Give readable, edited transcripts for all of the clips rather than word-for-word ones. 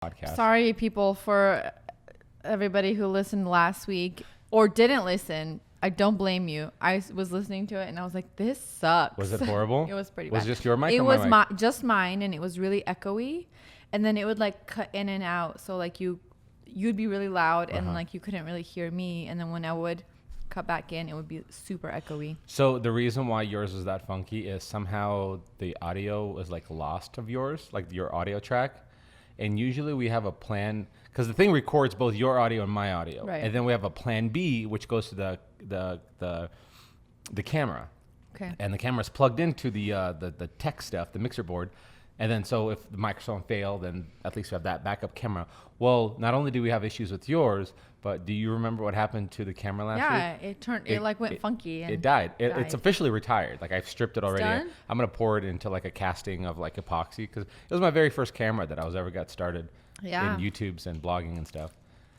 podcast. Sorry, people, for everybody who listened last week or didn't listen. I don't blame you. I was listening to it and I was like, this sucks. Was it horrible? It was pretty bad. Was it just your mic it or was my mic? just mine, and it was really echoey. And then it would like cut in and out. So like you'd be really loud and like you couldn't really hear me. And then when I would cut back in, it would be super echoey. So the reason why yours is that funky is somehow the audio was like lost of yours, like your audio track. And usually we have a plan because the thing records both your audio and my audio. Right. And then we have a plan B, which goes to the camera. Okay. And the camera's plugged into the tech stuff, the mixer board. And then so if the microphone failed, then at least we have that backup camera. Well, not only do we have issues with yours, but do you remember what happened to the camera last week? Yeah, it went funky. And it died. It's officially retired. Like I've stripped it already. done? I'm going to pour it into like a casting of like epoxy because it was my very first camera that I was ever got started in YouTubes and blogging and stuff.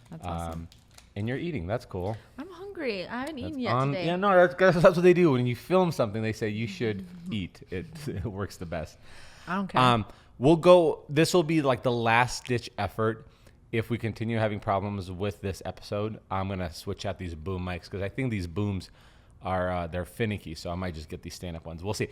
That's awesome. And you're eating. That's cool. I'm hungry. I haven't eaten yet today. Yeah, no, that's what they do. When you film something, they say you should eat. It works the best. I don't care. We'll go. This will be like the last ditch effort. If we continue having problems with this episode, I'm gonna switch out these boom mics because I think these booms are they're finicky. So I might just get these stand-up ones. We'll see.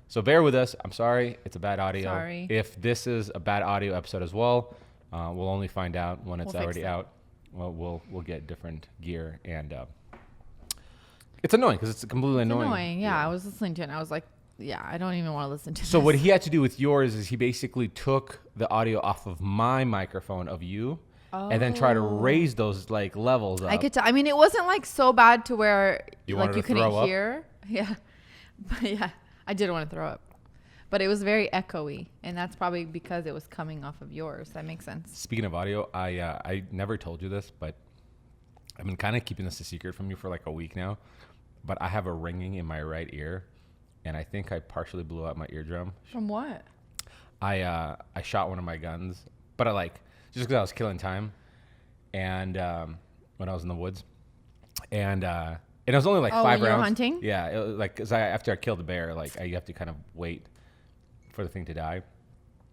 So bear with us. I'm sorry. It's a bad audio. Sorry. If this is a bad audio episode as well, we'll only find out when it's already out. Well, we'll get different gear and it's annoying because it's completely annoying. Yeah, I was listening to it and I was like, yeah, I don't even want to listen to this. So what he had to do with yours is he basically took the audio off of my microphone of you and then try to raise those like levels up. I could tell. I mean, it wasn't like so bad to where You like wanted you to couldn't throw up? hear. Yeah. But yeah, I did want to throw up. But it was very echoey, and that's probably because it was coming off of yours. That makes sense. Speaking of audio, I never told you this, but I've been kind of keeping this a secret from you for like a week now. But I have a ringing in my right ear, and I think I partially blew out my eardrum. From what? I shot one of my guns, but just because I was killing time, and when I was in the woods, and it was only like 5 rounds. When you were hunting? Yeah, it was like because after I killed the bear, like I have to kind of wait for the thing to die,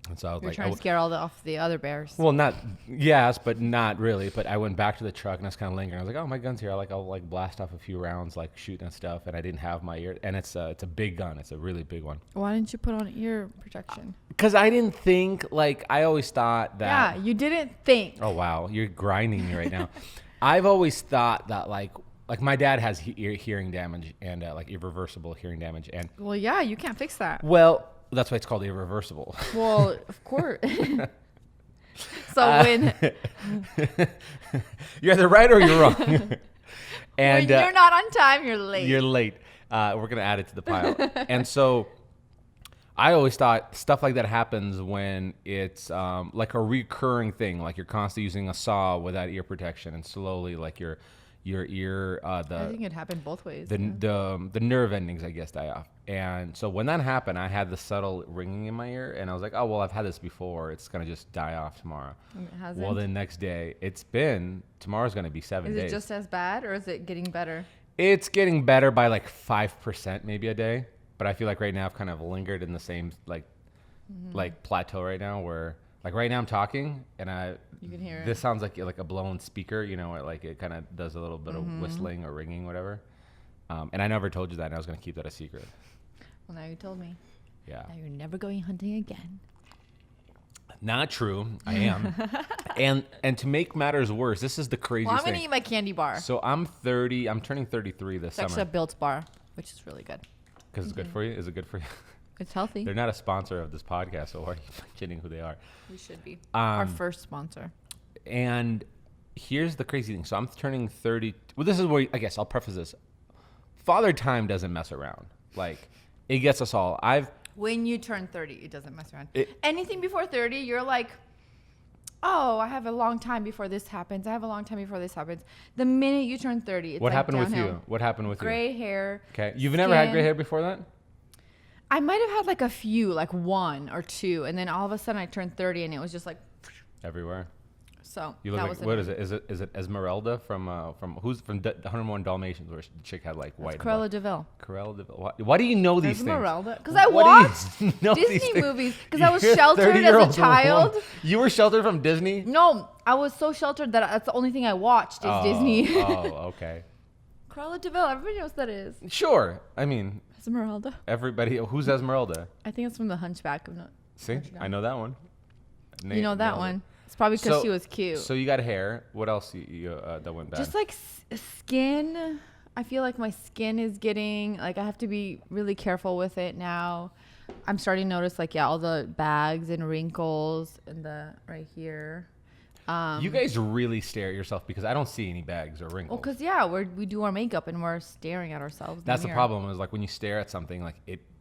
and so I was You're like, trying to scare off the other bears. well, but not really. But I went back to the truck and I was kind of lingering. I was like, oh, my gun's here. I'll blast off a few rounds, like shooting and stuff. And I didn't have my ear. And it's a big gun. It's a really big one. Why didn't you put on ear protection? Because I didn't think, I always thought that. Yeah, you didn't think. Oh, wow. You're grinding me right now. I've always thought that like my dad has hearing damage and irreversible hearing damage. And Well, yeah, you can't fix that. well, that's why it's called irreversible. Well, of course. So when you're either right or you're wrong. And when you're not on time, you're late. You're late. We're gonna add it to the pile. And so I always thought stuff like that happens when it's like a recurring thing, like you're constantly using a saw without ear protection, and slowly like your ear I think it happened both ways. the nerve endings, I guess, die off. And so when that happened, I had the subtle ringing in my ear, and I was like, oh, well, I've had this before. It's going to just die off tomorrow. And it hasn't? Well, the next day, tomorrow's going to be 7 days. Is it just as bad, or is it getting better? It's getting better by like 5% maybe a day. But I feel like right now I've kind of lingered in the same like plateau right now where like right now I'm talking and You can hear this sounds like a blown speaker, where like it kind of does a little bit of whistling or ringing, whatever. And I never told you that, and I was going to keep that a secret. Well, now you told me. Yeah. Now you're never going hunting again. Not true. I am. and to make matters worse, this is the craziest Well, I'm thing. going to eat my candy bar. So I'm 30. I'm turning 33 this It's actually summer. a Built bar, which is really good. Because it's good for you? Is it good for you? It's healthy. They're not a sponsor of this podcast, so why are you mentioning who they are? We should be. Our first sponsor. And here's the crazy thing. So I'm turning 30. Well, this is where I guess I'll preface this. Father time doesn't mess around. Like, it gets us all. When you turn 30, it doesn't mess around. Anything before 30, you're like, oh, I have a long time before this happens. I have a long time before this happens. The minute you turn 30, it's What like happened downhill. with you? What happened with Gray hair. Okay. You've never had gray hair before that? I might have had like a few, like 1 or 2. And then all of a sudden I turned 30 and it was just like Everywhere. So You look that like, was what is it? Is it Esmeralda from 101 Dalmatians, where the chick had like white? Cruella de Vil. Cruella de Vil. Why do you know these Esmeralda. things? Because I Why do watched you know these Disney things? movies. Because I was You're sheltered as 30-year-old a child. woman. You were sheltered from Disney? No, I was so sheltered that that's the only thing I watched is Disney. Oh, okay. Cruella de Vil. Everybody knows what that is. Sure. I mean, Esmeralda. everybody. Who's Esmeralda? I think it's from The Hunchback of Notre. See, I know that one. You know that one. It's probably because she was cute. So you got hair. What else that went bad? Just like skin. I feel like my skin is getting like I have to be really careful with it now. I'm starting to notice like all the bags and wrinkles and the right here. You guys really stare at yourself because I don't see any bags or wrinkles. Well, because we do our makeup and we're staring at ourselves. In That's the mirror. problem. Is like when you stare at something, like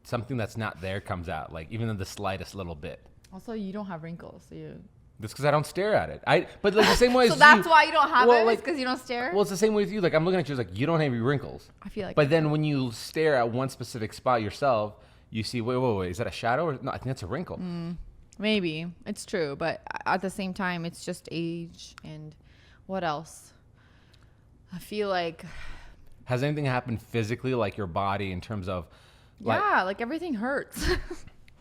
something that's not there comes out, like even in the slightest little bit. Also, you don't have wrinkles, so you. That's because I don't stare at it. But like the same way. So as that's you, why you don't have well, it. like, Because you don't stare. Well, it's the same way with you. Like I'm looking at you, like you don't have any wrinkles. I feel like. But then when you stare at one specific spot yourself, you see, wait, is that a shadow? Or no, I think that's a wrinkle. Maybe it's true, but at the same time, it's just age and what else? I feel like. Has anything happened physically, like your body, in terms of? Like everything hurts.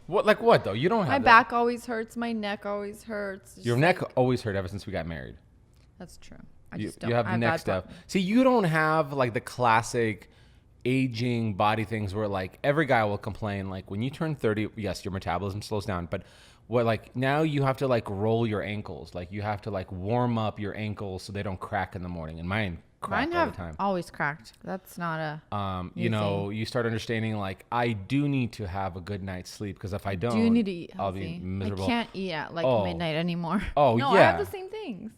What? Like what though? You don't have My that. back always hurts. My neck always hurts. It's Your just neck like- always hurt ever since we got married. That's true. You have I neck bad stuff. back. See, you don't have like the classic aging body things where like every guy will complain. Like when you turn 30, yes, your metabolism slows down, but what like now you have to like roll your ankles. Like you have to like warm up your ankles so they don't crack in the morning. And mine crack Mine all have the time. always cracked. That's not a. You know, you start understanding like I do need to have a good night's sleep because if I don't, Do you need to eat I'll healthy? be miserable. I can't eat at like Oh. midnight anymore. Oh, no, I yeah. have the same things.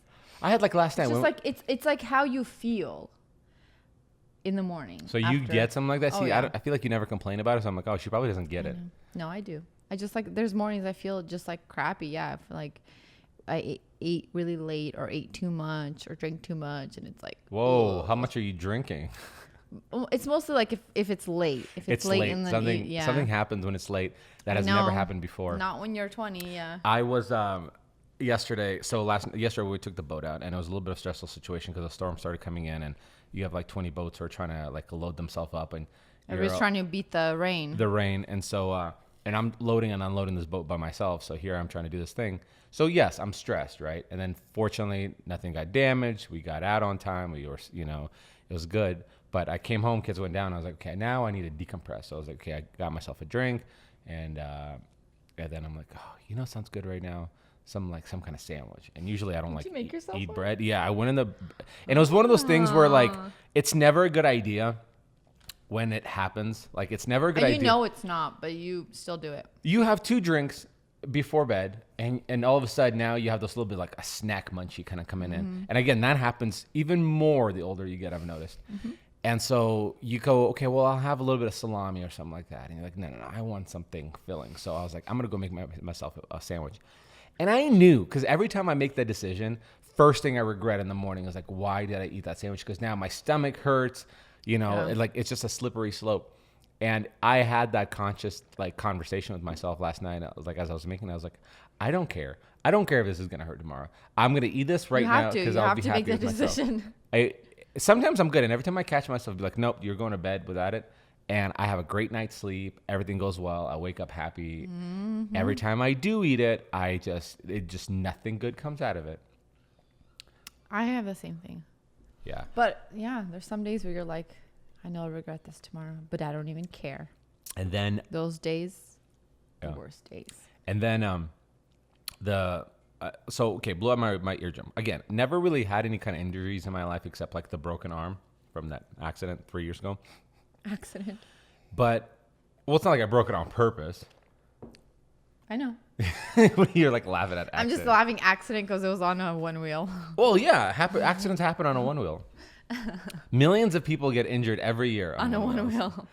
I had like last night. It's just when- like it's like how you feel in the morning. so you after. get something like that. Oh, See, yeah. I feel like you never complain about it. So I'm like, oh, she probably doesn't get it. No, I do. I just like there's mornings I feel just like crappy. Yeah, I feel like I ate really late or ate too much or drank too much, and it's like Whoa, ugh. how much are you drinking? It's mostly like if it's late. If it's late in the Something happens when it's late that has never No, happened before. Not when you're 20. Yeah. I was yesterday. So yesterday we took the boat out, and it was a little bit of a stressful situation because the storm started coming in, and you have like 20 boats who are trying to like load themselves up, and Everybody's trying to beat the rain. and so and I'm loading and unloading this boat by myself. So here I'm trying to do this thing. So yes, I'm stressed, right? And then fortunately, nothing got damaged. We got out on time. We were, it was good. But I came home, kids went down. I was like, okay, now I need to decompress. So I was like, okay, I got myself a drink, and then I'm like, oh, sounds good right now. Some kind of sandwich. And usually I don't Did you make yourself eat one? bread. Yeah, I went in and it was one of those things where like it's never a good idea when it happens. Like it's never a good And idea. you know it's not, but you still do it. You have 2 drinks before bed, and all of a sudden now you have this little bit like a snack munchie kind of coming in. And again, that happens even more the older you get, I've noticed. And so you go, okay, well, I'll have a little bit of salami or something like that. And you're like, no, I want something filling. So I was like, I'm going to go make myself a sandwich. And I knew, because every time I make that decision, first thing I regret in the morning is like, why did I eat that sandwich? Because now my stomach hurts, it's just a slippery slope. And I had that conscious like conversation with myself last night. I was like, as I was making it, I was like, I don't care. I don't care if this is going to hurt tomorrow. I'm going to eat this right now because I'll be happy with myself. You have to make that decision. Sometimes I'm good, and every time I catch myself, I'll be like, nope, you're going to bed without it. And I have a great night's sleep. Everything goes well. I wake up happy. Every time I do eat it, nothing good comes out of it. I have the same thing. Yeah. But yeah, there's some days where you're like, I know I'll regret this tomorrow, but I don't even care. And then Those days, the worst days. And then blew out my eardrum. Again, never really had any kind of injuries in my life except like the broken arm from that accident 3 years ago. Accident. But, well, it's not like I broke it on purpose. I know. You're like laughing at accident. I'm just laughing accident because it was on a one wheel. Well, yeah, accidents happen on a one wheel. Millions of people get injured every year On a one wheel.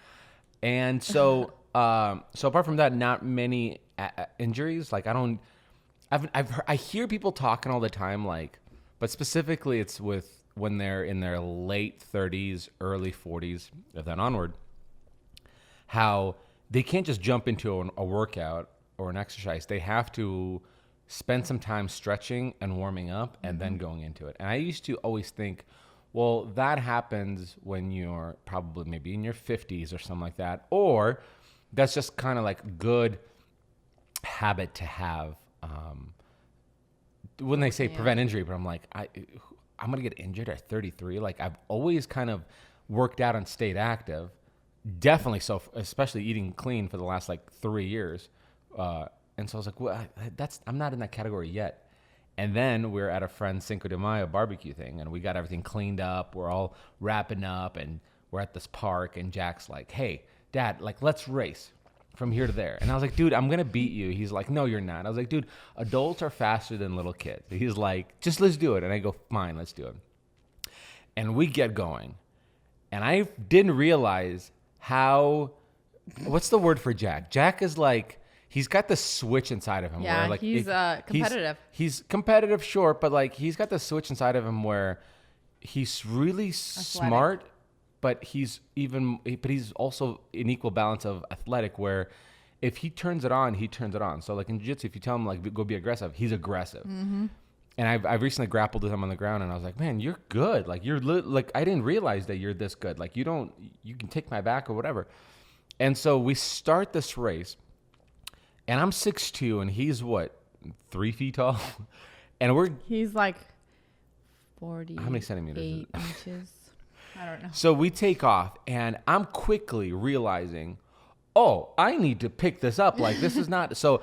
And so, so apart from that, not many injuries. Like I hear people talking all the time, like, but specifically it's with when they're in their late 30s, early 40s, and then onward, how they can't just jump into a workout or an exercise. They have to spend some time stretching and warming up and then going into it. And I used to always think, well, that happens when you're probably maybe in your 50s or something like that. Or that's just kind of like good habit to have. When they say prevent injury, but I'm like, I'm going to get injured at 33. Like I've always kind of worked out and stayed active. Definitely so, especially eating clean for the last like 3 years. And so I was like, well, I'm not in that category yet. And then we're at a friend's Cinco de Mayo barbecue thing, and we got everything cleaned up. We're all wrapping up, and we're at this park, and Jack's like, hey, Dad, like, let's race from here to there. And I was like, dude, I'm going to beat you. He's like, no, you're not. I was like, dude, adults are faster than little kids. He's like, just let's do it. And I go, fine, let's do it. And we get going. And I didn't realize what's the word for Jack? Jack is like, he's got the switch inside of him. Yeah, where like he's competitive. He's competitive, sure, but like he's got the switch inside of him where he's really smart, but he's also an equal balance of athletic where if he turns it on, he turns it on. So like in jiu-jitsu, if you tell him like go be aggressive, he's aggressive. Mm-hmm. And I've recently grappled with him on the ground, and I was like, man, you're good. Like like I didn't realize that you're this good. Like you can take my back or whatever. And so we start this race, and I'm 6'2", and he's what, 3 feet tall, and he's like 40. How many centimeters? 8 inches. I don't know. So we take off, and I'm quickly realizing, oh, I need to pick this up. Like this is not so.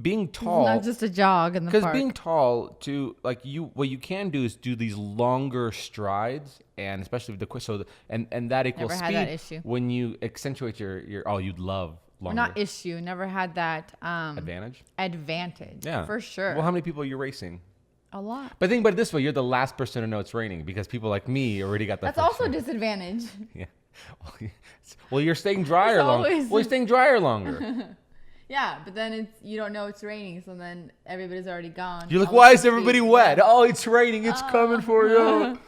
Being tall, it's not just a jog in the park. Because being tall, what you can do is do these longer strides, and especially with and that equals Never speed. had that issue. When you accentuate your you'd love longer. Not issue. Never had that Advantage. Yeah, for sure. Well, how many people are you racing? A lot. But think about it this way: you're the last person to know it's raining because people like me already got the. That's also a disadvantage. Yeah. Well, you're staying drier longer. Well, you're staying drier longer. Yeah, but then you don't know it's raining, so then everybody's already gone. You're like, why is everybody wet? Oh, it's raining. It's coming for you.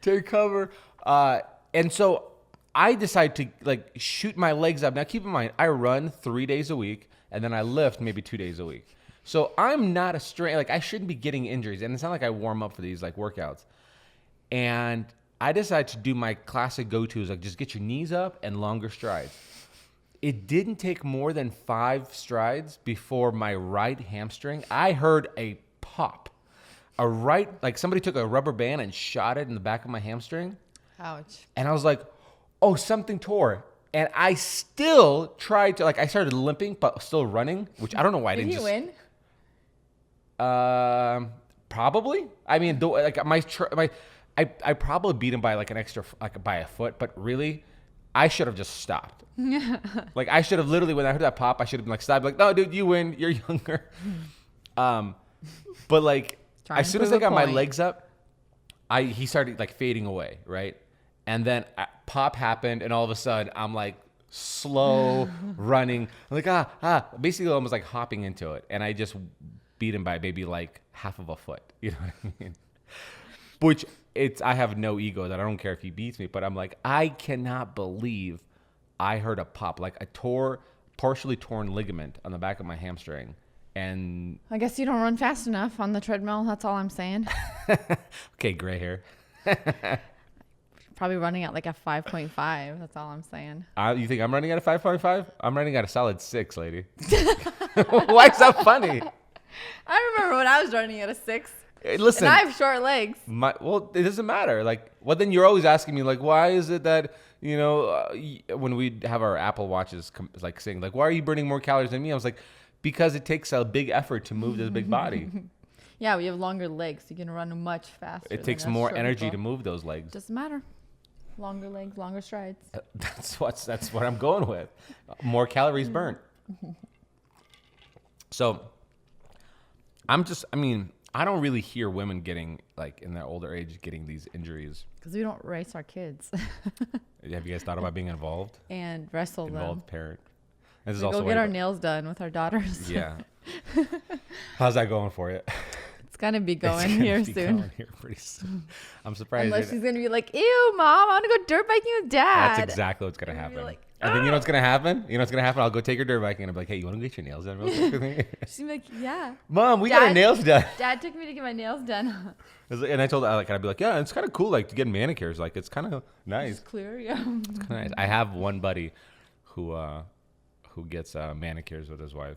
Take cover. And so I decide to like shoot my legs up. Now, keep in mind, I run 3 days a week, and then I lift maybe 2 days a week. So I'm not I shouldn't be getting injuries. And it's not like I warm up for these like workouts. And I decided to do my classic go-tos, like just get your knees up and longer strides. It didn't take more than 5 strides before my right hamstring, I heard a pop. Like somebody took a rubber band and shot it in the back of my hamstring. Ouch. And I was like, oh, something tore. And I still tried to, I started limping, but still running, which I don't know why I didn't just. Did you win? Probably. I mean, I probably beat him by like an extra, by a foot, but really, I should have just stopped. Like I should have literally, when I heard that pop, I should have been like, stop. Like, no, dude, you win. You're younger. But like, as soon as I got my legs up, he started like fading away, right? And then pop happened, and all of a sudden, I'm like slow running. I'm like basically almost like hopping into it, and I just beat him by maybe like half of a foot. You know what I mean? Which I have no ego that I don't care if he beats me, but I'm like, I cannot believe I heard a pop, like a partially torn ligament on the back of my hamstring. And I guess you don't run fast enough on the treadmill. That's all I'm saying. Okay, gray hair. Probably running at like a 5.5. That's all I'm saying. You think I'm running at a 5.5? I'm running at a solid 6, lady. Why is that funny? I remember when I was running at a 6. Listen, and I have short legs. Well, it doesn't matter. Like, well, then you're always asking me, like, why is it that, when we have our Apple Watches, like, saying, like, why are you burning more calories than me? I was like, because it takes a big effort to move this big body. Yeah, we have longer legs. So you can run much faster. It takes more energy to move those legs. Doesn't matter. Longer legs, longer strides. That's what I'm going with. More calories burnt. So, I don't really hear women getting, like, in their older age, getting these injuries. Because we don't race our kids. Have you guys thought about being involved? And wrestle them. Involved parent. This is we also go get our nails done with our daughters. Yeah. How's that going for you? It's going to be going here soon. Going here pretty soon. I'm surprised. Unless she's going to be like, ew, Mom, I want to go dirt biking with Dad. That's exactly what's going to happen. And then you know what's gonna happen? I'll go take her dirt bike and I'll be like, hey, you want to get your nails done real quick with me? She's like, yeah. Mom, we got our nails done. Dad took me to get my nails done. And I told her, like, I'd be like, yeah, it's kind of cool, like, to get manicures. Like, it's kind of nice. It's clear, yeah. It's kind of nice. I have one buddy who gets manicures with his wife.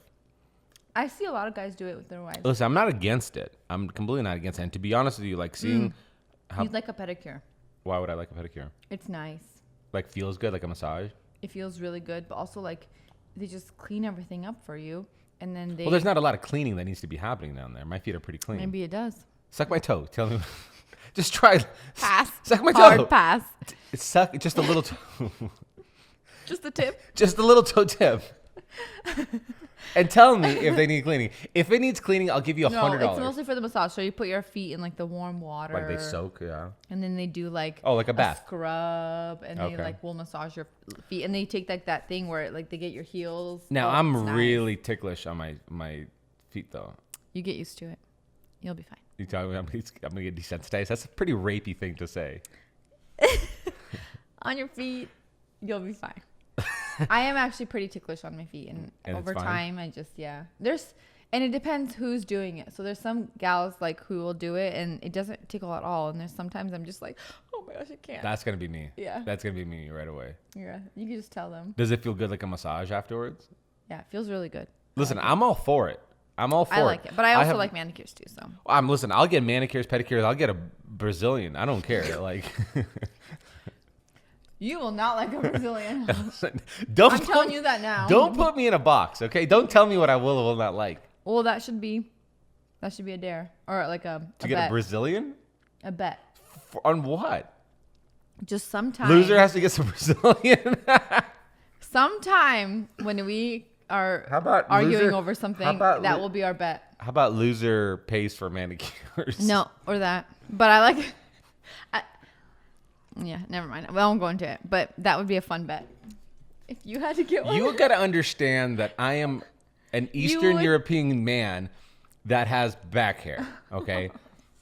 I see a lot of guys do it with their wives. Listen, I'm not against it. I'm completely not against it. And to be honest with you, like, seeing how... You'd like a pedicure. Why would I like a pedicure? It's nice. Like, feels good, like a massage? It feels really good, but also, like, they just clean everything up for you. And then they... Well, there's not a lot of cleaning that needs to be happening down there. My feet are pretty clean. Maybe it does. Suck my toe. Tell me. Just try. Pass. Suck my toe. Hard pass. Suck just a little toe. Just the tip? Just a little toe tip. And tell me if they need cleaning. If it needs cleaning, I'll give you $100. No, it's mostly for the massage. So you put your feet in, like, the warm water. Like they soak, yeah. And then they do, like... Oh, like a bath. Scrub. And they, like, will massage your feet. And they take, like, that thing where, like, they get your heels. Now, I'm really ticklish on my feet, though. You get used to it. You'll be fine. You tell me I'm going to get desensitized? That's a pretty rapey thing to say. On your feet, you'll be fine. I am actually pretty ticklish on my feet, and over time, I just and it depends who's doing it. So there's some gals like who will do it, and it doesn't tickle at all. And there's sometimes I'm just like, oh my gosh, I can't. That's gonna be me. Yeah, that's gonna be me right away. Yeah, you can just tell them. Does it feel good like a massage afterwards? Yeah, it feels really good. Listen, I'm all for it. I like it, but I also like manicures too. So listen, I'll get manicures, pedicures. I'll get a Brazilian. I don't care. Like. You will not like a Brazilian. I'm telling you that now. Don't put me in a box, okay? Don't tell me what I will or will not like. Well, that should be a dare, or like a to get a Brazilian. A bet. On what? Just sometime. Loser has to get some Brazilian. Sometime when we are arguing over something, that will be our bet. How about loser pays for manicures? No, or that. But I like. Yeah, never mind. Well, I won't go into it, but that would be a fun bet. If you had to get one. You got to understand that I am an Eastern European man that has back hair, okay?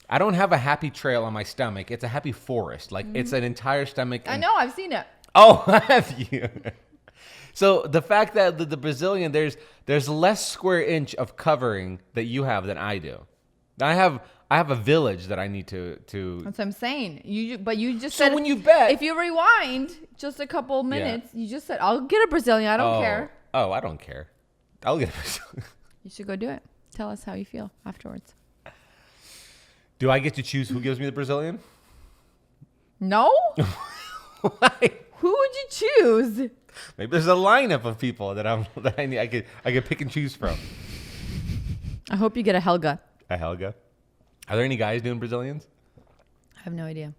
I don't have a happy trail on my stomach. It's a happy forest. Like, it's an entire stomach. I know. I've seen it. Oh, have you? So the fact that the Brazilian, there's less square inch of covering that you have than I do. I have a village that I need to. That's what I'm saying. You just so said. So when you bet, if you rewind just a couple minutes, you just said, "I'll get a Brazilian. I don't care." Oh, I don't care. I'll get a Brazilian. You should go do it. Tell us how you feel afterwards. Do I get to choose who gives me the Brazilian? No. Why? Who would you choose? Maybe there's a lineup of people that I could pick and choose from. I hope you get a Helga. A Helga? Are there any guys doing Brazilians? I have no idea.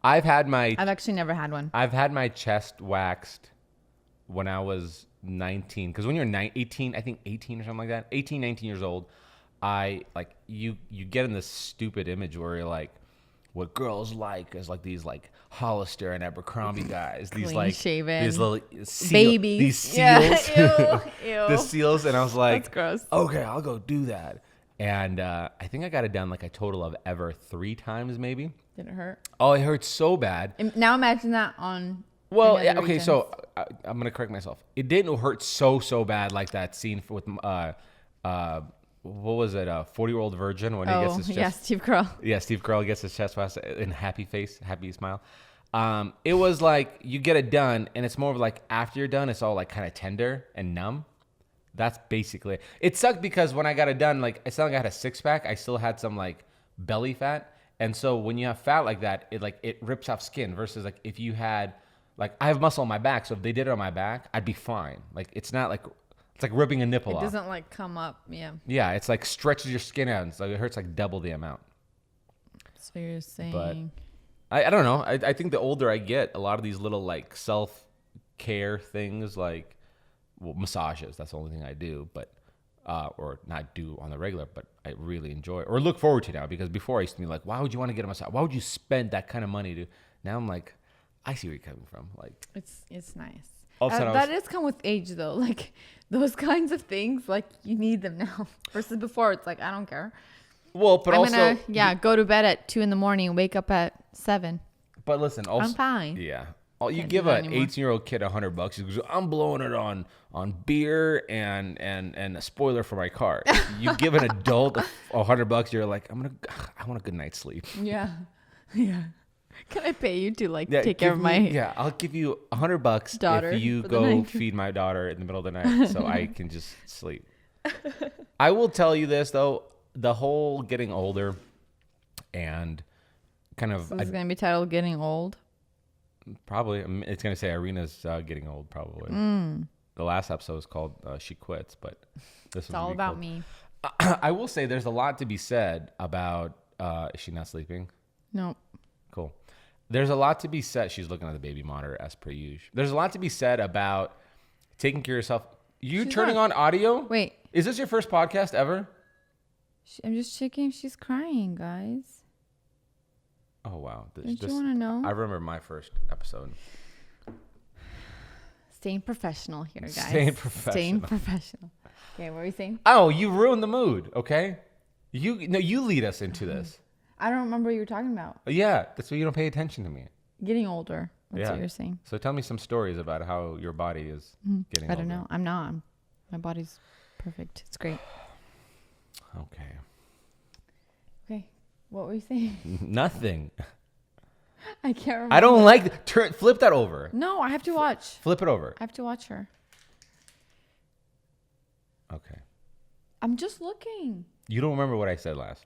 I've actually never had one. I've had my chest waxed when I was 19. Because when you're 18, I think 18 or something like that, 18, 19 years old, you get in this stupid image where you're like, what girls like is like these like Hollister and Abercrombie guys, these like shaven, these little babies, these seals, yeah. Ew. the seals, and I was like, that's gross. Okay, I'll go do that. And I think I got it done like a total of ever 3 times, maybe. Did it hurt? Oh, it hurt so bad. Now imagine that on. Well, yeah, okay, so I'm gonna correct myself. It didn't hurt so bad like that scene with what was it? 40-year-old virgin when he gets his chest. Yeah, Steve Carell. Yeah, Steve Carell gets his chest waxed in happy face, happy smile. It was like you get it done, and it's more of like after you're done, it's all like kind of tender and numb. That's basically it. It sucked because when I got it done, like it's not like I had a 6-pack. I still had some like belly fat, and so when you have fat like that, it rips off skin. Versus like if you had like I have muscle on my back, so if they did it on my back, I'd be fine. Like it's not like. It's like ripping a nipple off. It doesn't like come up, yeah. Yeah, it's like stretches your skin out, and so it hurts like double the amount. So you're saying... But I don't know. I think the older I get, a lot of these little like self-care things like, well, massages, that's the only thing I do, but or not do on the regular, but I really enjoy or look forward to now, because before I used to be like, why would you want to get a massage? Why would you spend that kind of money to... Now I'm like, I see where you're coming from. Like It's nice. That does come with age, though. Like, those kinds of things, like, you need them now. Versus before, it's like, I don't care. Well, but I'm also... go to bed at 2 a.m, wake up at 7. But listen, also... I'm fine. Yeah. You Can't give do that an anymore. 18-year-old kid $100. He goes, I'm blowing it on beer and a spoiler for my car. You give an adult $100, you're like, I want a good night's sleep. Yeah. Yeah. Can I pay you to like Yeah, take care of my yeah, I'll give you $100 daughter if you for the go night. feed my daughter in the middle of the night so I can just sleep. I will tell you this though, the whole getting older and kind of This is going to be titled Getting Old. probably it's going to say Irina's getting old probably. The last episode was called She Quits, but this It's all about me. I will say there's a lot to be said about is she not sleeping? Nope. Cool. There's a lot to be said. She's looking at the baby monitor as per usual. There's a lot to be said about taking care of yourself. You She's turning not- on audio? Wait. Is this your first podcast ever? I'm just checking if she's crying, guys. Oh, wow. Don't you want to know? I remember my first episode. Staying professional here, guys. Staying professional. Staying professional. Okay, what were you saying? Oh, you ruined the mood, okay? You lead us into this. I don't remember what you were talking about. Yeah, that's why you don't pay attention to me. Getting older. That's Yeah. what you're saying. So tell me some stories about how your body is getting I older. don't know. I'm not. My body's perfect. It's great. Okay. Okay. What were you saying? Nothing. I can't remember. I don't like flip that over. No, I have to watch. Flip it over. I have to watch her. Okay. I'm just looking. You don't remember what I said last.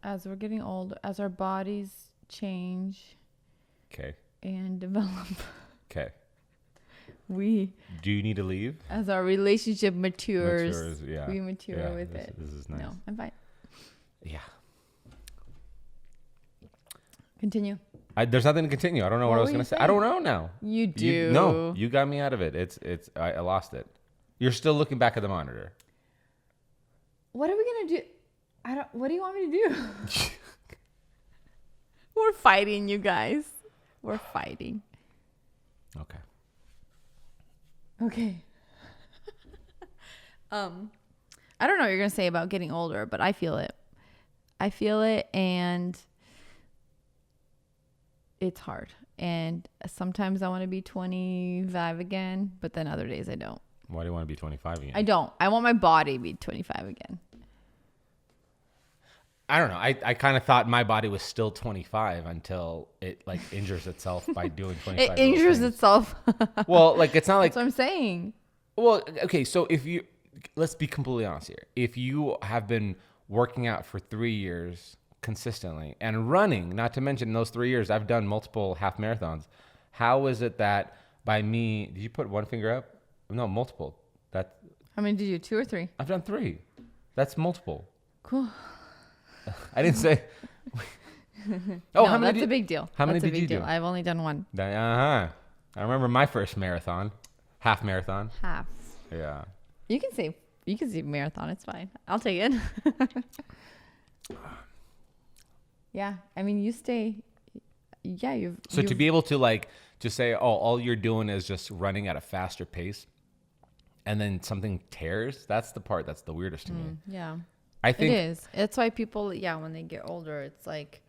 As we're getting older, as our bodies change Okay. and develop, Okay. we, Do you need to leave? as our relationship matures, yeah. we mature Yeah, with this, it. This is nice. No, I'm fine. Yeah. Continue. There's nothing to continue. I don't know what I What was were gonna you say. I saying? don't know now. You do. No, you got me out of it. I lost it. You're still looking back at the monitor. What are we gonna do? What do you want me to do? We're fighting, you guys. We're fighting. Okay. Okay. I don't know what you're gonna say about getting older, but I feel it. I feel it, and it's hard. And sometimes I want to be 25 again, but then other days I don't. Why do you want to be 25 again? I don't. I want my body to be 25 again. I don't know. I kind of thought my body was still 25 until it like injures itself by doing 25. It injures things. itself. Well, like it's not like That's what I'm saying. well, okay, so let's be completely honest here. If you have been working out for 3 years consistently and running, not to mention in those 3 years, I've done multiple half marathons. How is it that by me, did you put one finger up? No, multiple. How many did you do? 2 or 3? I've done 3. That's multiple. Cool. I didn't say. No, how many that's a big deal. How many That's a did you big deal. do? I've only done one. I remember my first marathon, half marathon. Half. Yeah. You can say marathon. It's fine. I'll take it. Yeah. I mean, you stay. Yeah. So to be able to like just say, oh, all you're doing is just running at a faster pace, and then something tears. That's the part that's the weirdest to me. Yeah. I think It is. That's why people, when they get older, it's like,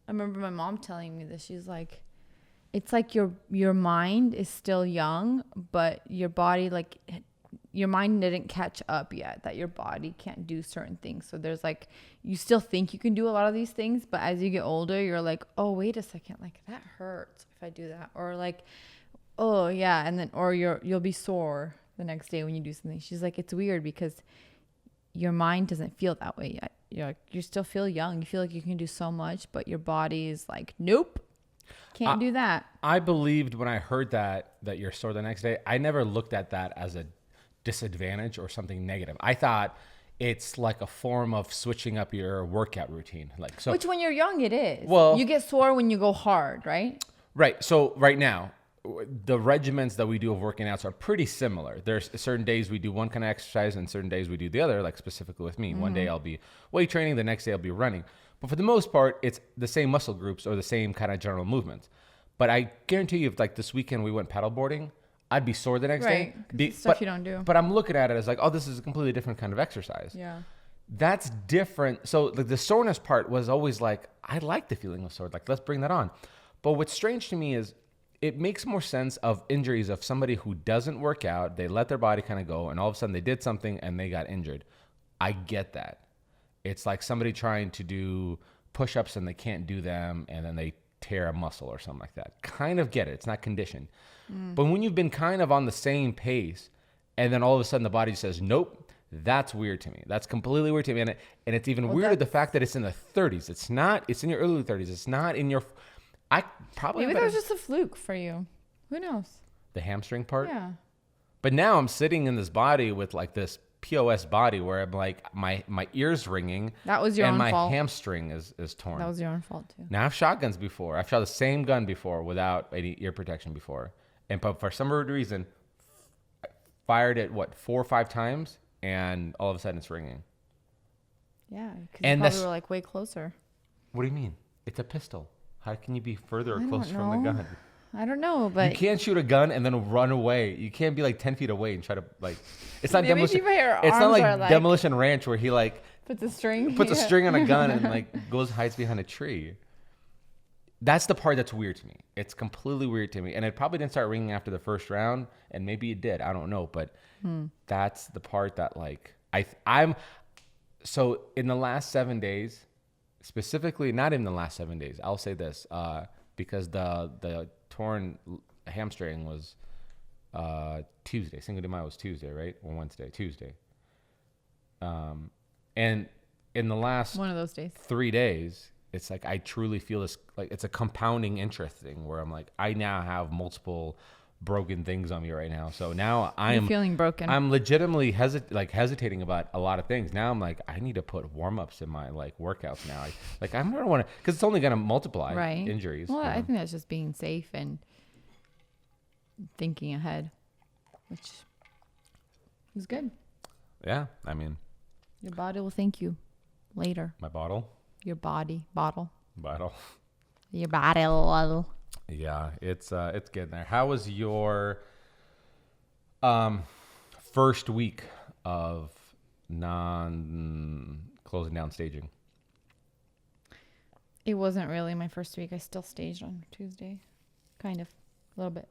I remember my mom telling me this. She's like, it's like your mind is still young, but your body, like, your mind didn't catch up yet, that your body can't do certain things. So there's like, you still think you can do a lot of these things, but as you get older, you're like, oh, wait a second, like that hurts if I do that. Or like, oh yeah. And then, or you'll be sore the next day when you do something. She's like, it's weird because your mind doesn't feel that way yet. You still feel young. You feel like you can do so much, but your body is like, nope, can't do that. I believed when I heard that you're sore the next day. I never looked at that as a disadvantage or something negative. I thought it's like a form of switching up your workout routine. Like so, Which when you're young, it is. Well- you get sore when you go hard, right? right. So right now, the regimens that we do of working outs are pretty similar. There's certain days we do one kind of exercise and certain days we do the other, like specifically with me. One day I'll be weight training, the next day I'll be running. But for the most part, it's the same muscle groups or the same kind of general movements. But I guarantee you, if like this weekend we went paddleboarding, I'd be sore the next Right, day. 'cause it's stuff you don't do. But I'm looking at it as like, oh, this is a completely different kind of exercise. Yeah. That's different. So the soreness part was always like, I like the feeling of sore. Like, let's bring that on. But what's strange to me is it makes more sense of injuries of somebody who doesn't work out. They let their body kind of go, and all of a sudden they did something and they got injured. I get that. It's like somebody trying to do push-ups and they can't do them, and then they tear a muscle or something like that. Kind of get it. It's not conditioned. But when you've been kind of on the same pace, and then all of a sudden the body says, nope, that's weird to me. That's completely weird to me. And it's even weirder the fact that it's in the 30s. It's not, it's in your early 30s. It's not in your, Maybe that was just a fluke for you. Who knows? The hamstring part? Yeah. But now I'm sitting in this body with like this POS body where I'm like, my ear's ringing. That was your own fault. And my hamstring is torn. That was your own fault too. Now I've shot guns before. I've shot the same gun before without any ear protection before. But for some weird reason, fired it, 4 or 5 times, and all of a sudden it's ringing. Yeah, because you probably were like way closer. What do you mean? It's a pistol. How can you be further or closer from the gun? I don't know, but you can't shoot a gun and then run away. You can't be like 10 feet away and try to like. It's not demolition. It's not like Demolition Ranch where he like puts a string on a gun and like hides behind a tree. That's the part that's weird to me. It's completely weird to me, and it probably didn't start ringing after the first round, and maybe it did. I don't know, but that's the part that like I'm. So in the last 7 days, specifically, not in the last 7 days, I'll say this because the torn hamstring was Tuesday. Cinco de Mayo was Tuesday, right? Or Wednesday, Tuesday. And in the last one of those days, 3 days, it's like I truly feel this, like it's a compounding interest thing where I'm like, I now have multiple broken things on me right now. So now I'm feeling broken. I'm legitimately hesitating about a lot of things. Now I'm like, I need to put warm-ups in my like workouts now. I don't want to, because it's only going to multiply injuries. Well, I think that's just being safe and thinking ahead, which is good. Yeah, I mean, your body will thank you later. My bottle? Your bottle. Your bottle. Yeah, it's getting there. How was your first week of closing down staging? It wasn't really my first week. I still staged on Tuesday, kind of, a little bit.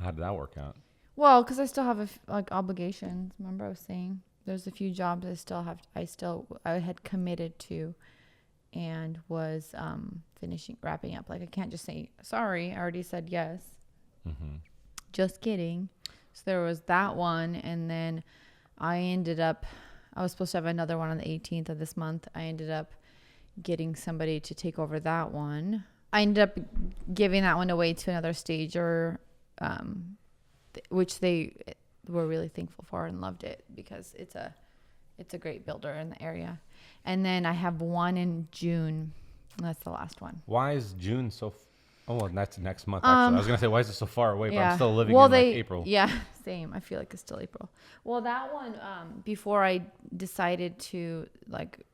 How did that work out? Well, because I still have obligations. Remember, I was saying there's a few jobs I had committed to, and was wrapping up. Like, I can't just say sorry. I already said yes. Mm-hmm. Just kidding. So there was that one, and then I was supposed to have another one on the 18th of this month. I ended up getting somebody to take over that one. I ended up giving that one away to another stager, which they were really thankful for and loved it because it's a great builder in the area. And then I have one in June. That's the last one. Why is June so? Well, that's next month. Actually, I was gonna say, why is it so far away? Yeah. But I'm still living in April. Yeah, same. I feel like it's still April. Well, that one, before I decided to like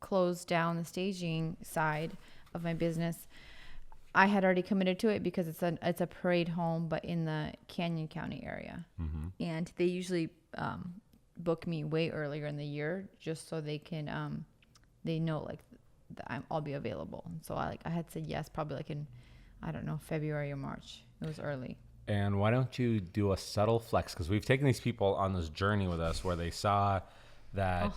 close down the staging side of my business, I had already committed to it because it's a parade home, but in the Canyon County area, and they usually book me way earlier in the year just so they can they know like I'll be available. And so I had said yes, probably like in, I don't know, February or March. It was early. And why don't you do a subtle flex? Because we've taken these people on this journey with us where they saw that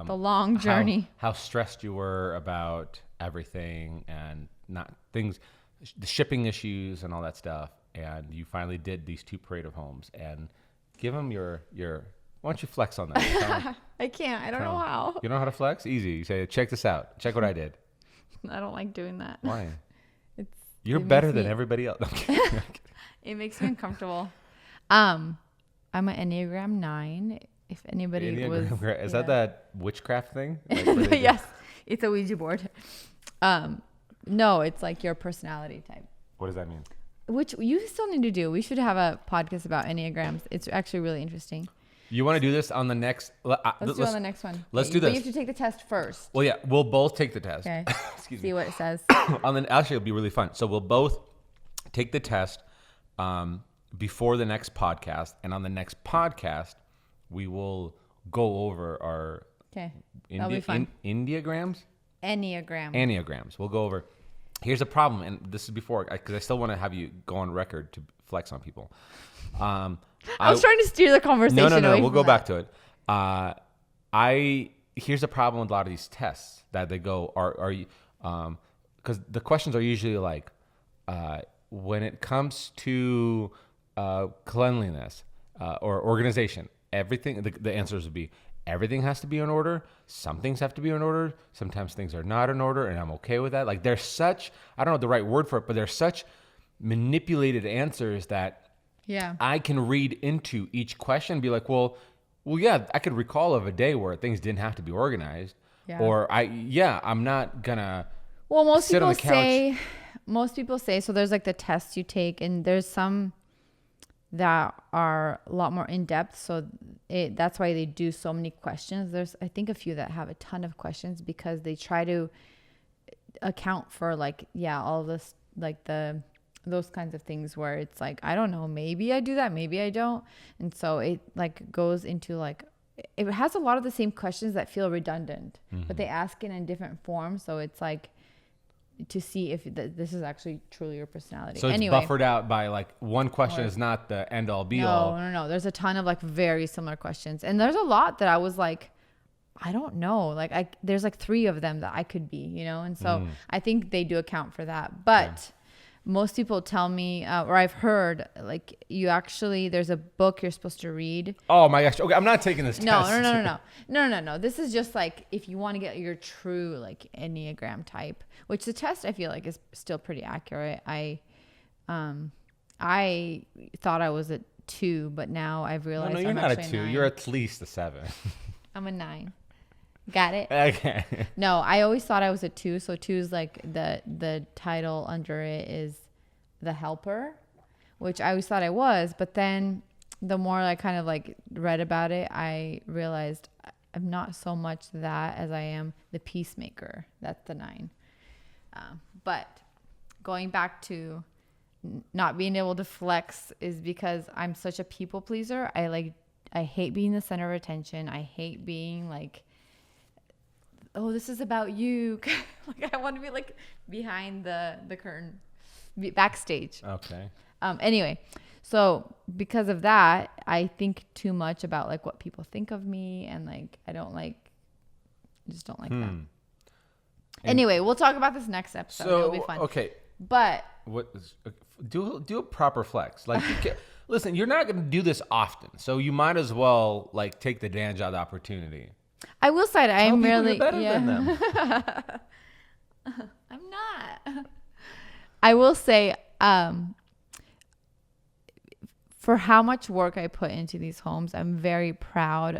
the long journey, how stressed you were about everything and the shipping issues and all that stuff. And you finally did these 2 parade of homes, and give them your why don't you flex on that? I can't. I don't know how. You don't know how to flex? Easy. You say, check this out. Check what I did. I don't like doing that. Why? You're better than everybody else. It makes me uncomfortable. I'm an Enneagram 9. If anybody is that witchcraft thing? Like, yes, it's a Ouija board. No, it's like your personality type. What does that mean? Which you still need to do. We should have a podcast about Enneagrams. It's actually really interesting. You want to do this on the next? Let's do it on the next one. Let's do this. But you have to take the test first. Well, yeah, we'll both take the test. Okay. Excuse me. See what it says. Actually, it'll be really fun. So we'll both take the test before the next podcast, and on the next podcast, we will go over our Okay. That'll be fun. Indiagrams? Enneagram. We'll go over. Here's a problem, and this is before, because I still want to have you go on record to flex on people. I was trying to steer the conversation. No. We'll go back to it. Here's a problem with a lot of these tests that they go, are you, because the questions are usually like, when it comes to cleanliness or organization, everything, the answers would be, everything has to be in order. Some things have to be in order. Sometimes things are not in order, and I'm okay with that. Like, there's such, I don't know the right word for it, but there's such manipulated answers that I can read into each question and be like, well, yeah, I could recall of a day where things didn't have to be organized. Yeah. Or I'm not gonna sit on the couch. Most people say, so there's like the tests you take, and there's some that are a lot more in depth. So that's why they do so many questions. There's, I think, a few that have a ton of questions because they try to account for like, all this, like those kinds of things where it's like, I don't know, maybe I do that, maybe I don't. And so it like goes into like, it has a lot of the same questions that feel redundant, but they ask it in different forms. So it's like, to see if this is actually truly your personality. So it's buffered out by like one question is not the end all be all. No. There's a ton of like very similar questions. And there's a lot that I was like, I don't know. Like there's like 3 of them that I could be, you know? And so I think they do account for that. But most people tell me, or I've heard, like there's a book you're supposed to read. Oh my gosh. Okay, I'm not taking this test. No. This is just like if you want to get your true like Enneagram type, which the test I feel like is still pretty accurate. I thought I was a 2, but now I've realized no, you're I'm not a actually 2. 9. You're at least a 7. I'm a 9. Got it? Okay. No, I always thought I was a 2. So 2 is like the title under it is the helper, which I always thought I was. But then the more I kind of like read about it, I realized I'm not so much that as I am the peacemaker. That's the 9. But going back to not being able to flex is because I'm such a people pleaser. I hate being the center of attention. I hate being like, oh, this is about you. Like I want to be like behind the curtain, backstage. Okay. Anyway, so because of that, I think too much about like what people think of me, and like I just don't like that. Anyway, we'll talk about this next episode. So, it'll be fun. Okay. But do a proper flex. Like, listen, you're not going to do this often, so you might as well like take the advantage of the opportunity. I will say that I'm really better than them. I'm not. I will say, for how much work I put into these homes, I was very proud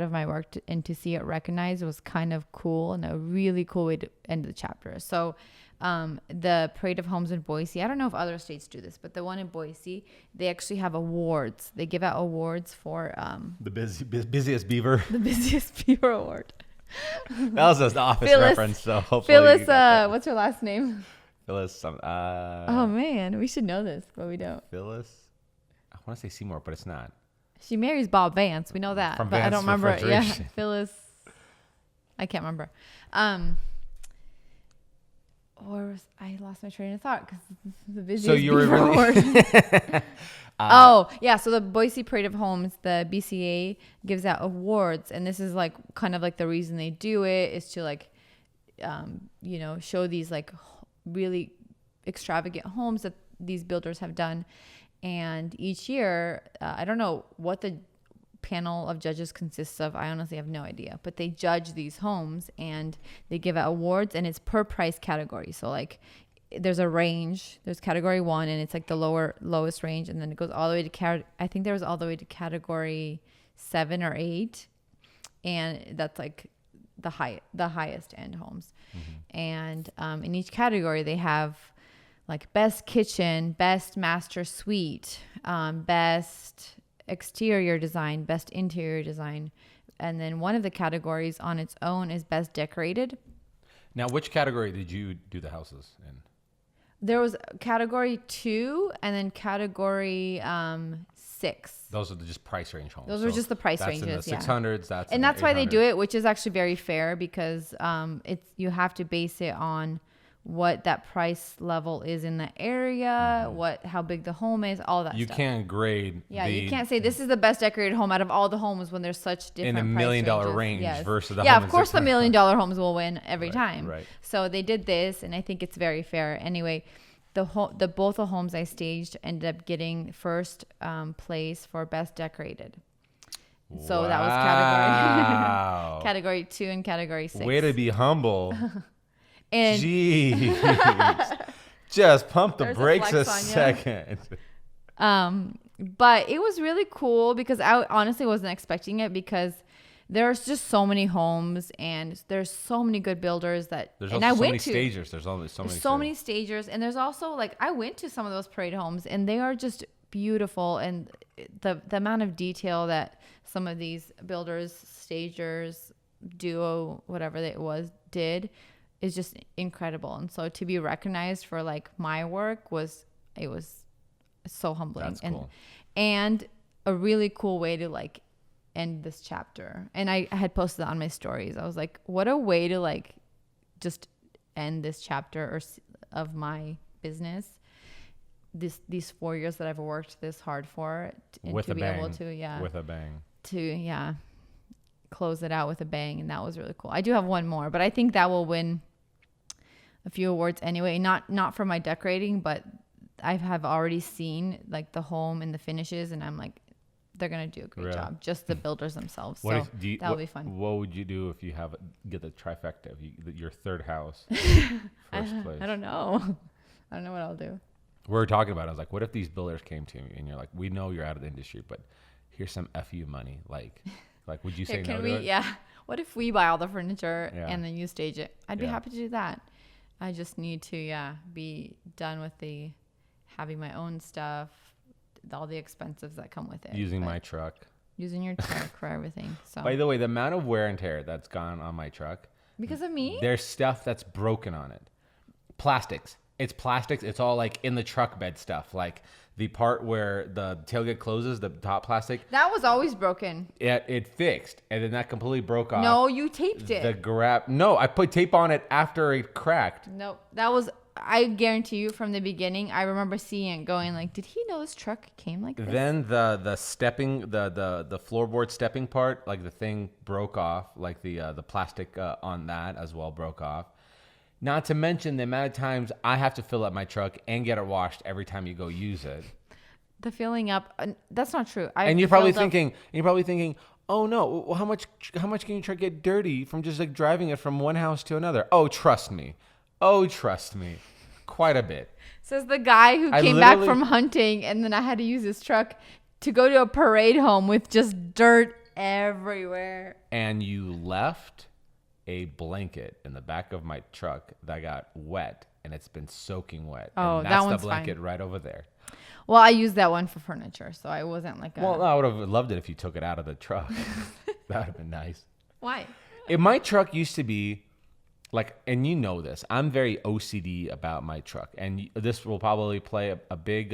of my work, and to see it recognized was kind of cool and a really cool way to end the chapter. So the Parade of Homes in Boise, I don't know if other states do this, but the one in Boise, they actually have awards. They give out awards for the busiest beaver. The busiest beaver award. That was an office reference, so hopefully Phyllis, what's her last name? Phyllis. Oh man, we should know this, but we don't. Phyllis. I want to say Seymour, but it's not. She marries Bob Vance. We know that, From but Vance I don't remember it. Yeah, Refrigeration. Phyllis. I can't remember. I lost my train of thought because the busiest. So you were beaver really. So the Boise Parade of Homes, the BCA gives out awards, and this is like kind of like the reason they do it is to like, show these like really extravagant homes that these builders have done. And each year, I don't know what the panel of judges consists of. I honestly have no idea. But they judge these homes and they give out awards, and it's per price category. So like there's a range. There's category 1, and it's like the lowest range, and then it goes all the way to I think there was all the way to category 7 or 8, and that's like the highest end homes. Mm-hmm. And in each category they have like best kitchen, best master suite, best exterior design, best interior design. And then one of the categories on its own is best decorated. Now, which category did you do the houses in? There was category 2 and then category 6 6. Those are just price range homes. Those are just the price ranges. That's in the 600s. That's why they do it, which is actually very fair because you have to base it on what that price level is in the area, how big the home is, all that stuff. You can't grade. Yeah, you can't say this is the best decorated home out of all the homes when there's such different in $1 million range versus the home. Yeah, of course the $1 million homes will win every time. Right. So they did this, and I think it's very fair. Anyway, both the homes I staged ended up getting first place for best decorated. So that was category 2 and category 6. Way to be humble. And jeez. Just pump the brakes a second. But it was really cool because I honestly wasn't expecting it because there's just so many homes and there's so many good builders that there's and also I so went many to stagers. There's so many stagers, and there's also like I went to some of those parade homes and they are just beautiful, and the amount of detail that some of these builders, stagers, duo, whatever it was, did is just incredible. And so to be recognized for like my work was so humbling. That's cool. And a really cool way to like end this chapter. And I had posted that on my stories. I was like, what a way to like just end this chapter of my business. These 4 years that I've worked this hard for, and with to a be bang. able to with a bang to close it out with a bang, and that was really cool. I do have one more, but I think that will win a few awards anyway. Not for my decorating, but I have already seen like the home and the finishes, and I'm like, they're gonna do a great job. Just the builders themselves. That'll be fun. What would you do if you get the trifecta? Your third house, first place. I don't know. I don't know what I'll do. We were talking about it. I was like, what if these builders came to me and you're like, we know you're out of the industry, but here's some FU money. Like would you say no to it? Yeah. What if we buy all the furniture and then you stage it? I'd be happy to do that. I just need to, be done with having my own stuff, all the expenses that come with it. Using my truck. Using your truck for everything. So. By the way, the amount of wear and tear that's gone on my truck. Because of me? There's stuff that's broken on it. Plastics. It's plastics. It's all like in the truck bed stuff. Like the part where the tailgate closes, the top plastic. That was always broken. It fixed, and then that completely broke off. No, you taped it. No, I put tape on it after it cracked. No, that was, I guarantee you from the beginning, I remember seeing it going like, did he know this truck came like this? Then the stepping, the floorboard stepping part, like the thing broke off, like the plastic on that as well broke off. Not to mention the amount of times I have to fill up my truck and get it washed every time you go use it. The filling up, that's not true. And you're probably thinking, oh no, well, how much can your truck get dirty from just like driving it from one house to another? Oh, trust me, quite a bit. Says the guy who came back from hunting, and then I had to use his truck to go to a parade home with just dirt everywhere. And you left a blanket in the back of my truck that got wet, and it's been soaking wet. Oh, and that's that one's the blanket fine. Right over there. Well, I used that one for furniture, so I wasn't like Well, I would have loved it if you took it out of the truck. That would have been nice. Why? My truck used to be like, and you know this, I'm very OCD about my truck, and this will probably play a big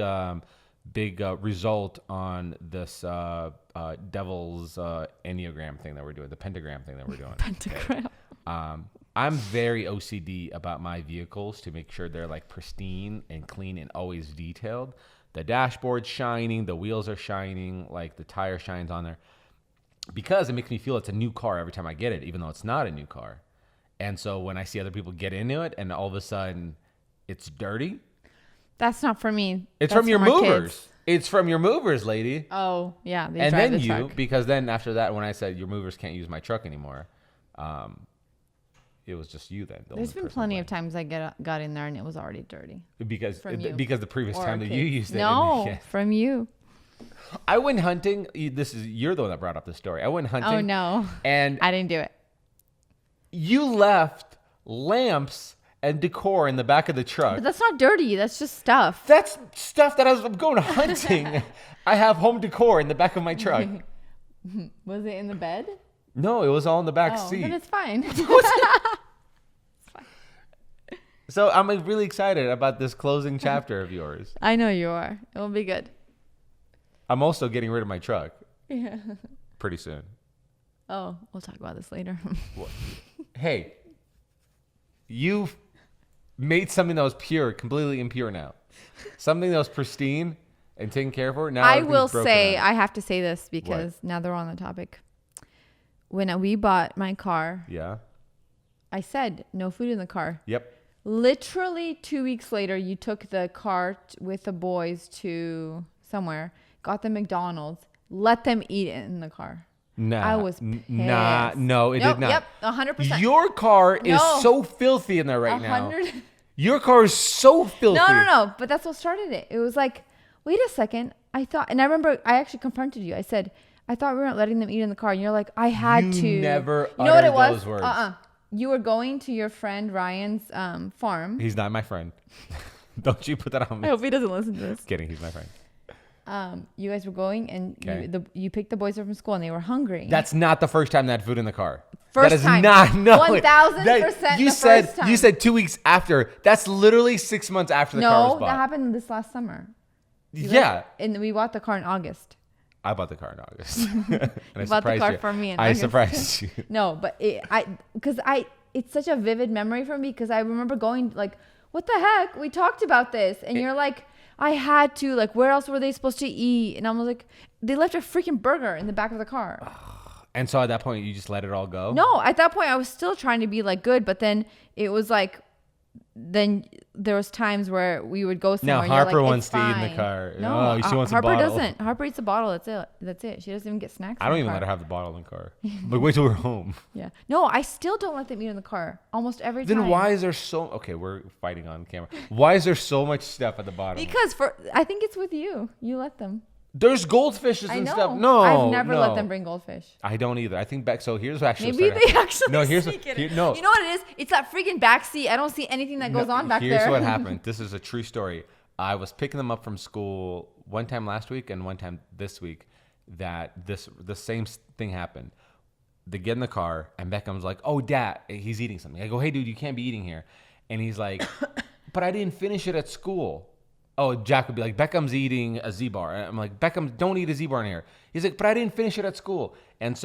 result on this devil's Enneagram thing that we're doing, the pentagram thing that we're doing. Pentagram. Okay. I'm very OCD about my vehicles to make sure they're like pristine and clean and always detailed. The dashboard's shining, the wheels are shining, like the tire shines on there, because it makes me feel it's a new car every time I get it, even though it's not a new car. And so when I see other people get into it and all of a sudden it's dirty. That's not for me. It's That's from your movers. Kids. It's from your movers, lady. Oh, yeah. They and drive then the truck. because then after that, when I said your movers can't use my truck anymore, it was just you then. There's been plenty of times I got in there and it was already dirty. Because the previous or time that you used it. No, from you. I went hunting. You're the one that brought up the story. I went hunting. Oh, no. And I didn't do it. You left lamps and decor in the back of the truck. But that's not dirty. That's just stuff. That's stuff that I'm going hunting. I have home decor in the back of my truck. Was it in the bed? No, it was all in the back seat. Then it's fine. So I'm really excited about this closing chapter of yours. I know you are. It will be good. I'm also getting rid of my truck Yeah. pretty soon. Oh, we'll talk about this later. Hey, you've made something that was pure completely impure now. Something that was pristine and taken care of. Now I will broken say, out. I have to say this because now they're on the topic. When we bought my car, Yeah. I said no food in the car. Yep. Literally 2 weeks later, you took the car with the boys to somewhere, got them McDonald's, let them eat it in the car. Nah. I was pissed. No, it did not. Yep, 100%. Your car is No. so filthy in there right now. 100. Your car is so filthy. No. But that's what started it. It was like, wait a second. I thought, and I remember I actually confronted you. I said, I thought we weren't letting them eat in the car. And you're like, I had to. You never You know what it uttered was? those words. You were going to your friend Ryan's farm. He's not my friend. Don't you put that on me. I hope he doesn't listen to this. Kidding. He's my friend. You guys were going and Okay. you picked the boys up from school and they were hungry. That's not the first time they had food in the car. First that is time. not. No. 1000% You the said first time. you said 2 weeks after. That's literally 6 months after the car was No, bought. that happened this last summer. Yeah. And we bought the car in August. I bought the car in August. And I bought the surprised car you. for me in I August. surprised you. No, but it's such a vivid memory for me because I remember going like, what the heck? We talked about this. And you're like, I had to, like, where else were they supposed to eat? And I was like, they left a freaking burger in the back of the car. And so at that point, you just let it all go? No, at that point I was still trying to be like good, but then it was like, then there was times where we would go somewhere. Now and you're Harper like, wants "It's to eat in the fine." car. No, she wants Harper a bottle. doesn't. Harper eats a bottle. That's it. She doesn't even get snacks. I in don't the even car. let her have the bottle in the car. But wait till we're home. Yeah. No, I still don't let them eat in the car. Almost every time. Then why is there so... Okay, we're fighting on camera. Why is there so much stuff at the bottom? Because I think it's with you. You let them. There's goldfishes I and know. stuff. No, I've never no. let them bring goldfish. I don't either. I think back... So here's actually... Maybe they actually No, here's sneak it in. no. You know what it is? It's that freaking backseat. I don't see anything that goes on back there. Here's what happened. This is a true story. I was picking them up from school one time last week and one time this week that the same thing happened. They get in the car and Beckham's like, oh, Dad, he's eating something. I go, hey, dude, you can't be eating here. And he's like, but I didn't finish it at school. Oh, Jack would be like, Beckham's eating a Z-bar. And I'm like, Beckham, don't eat a Z-bar in here. He's like, but I didn't finish it at school. And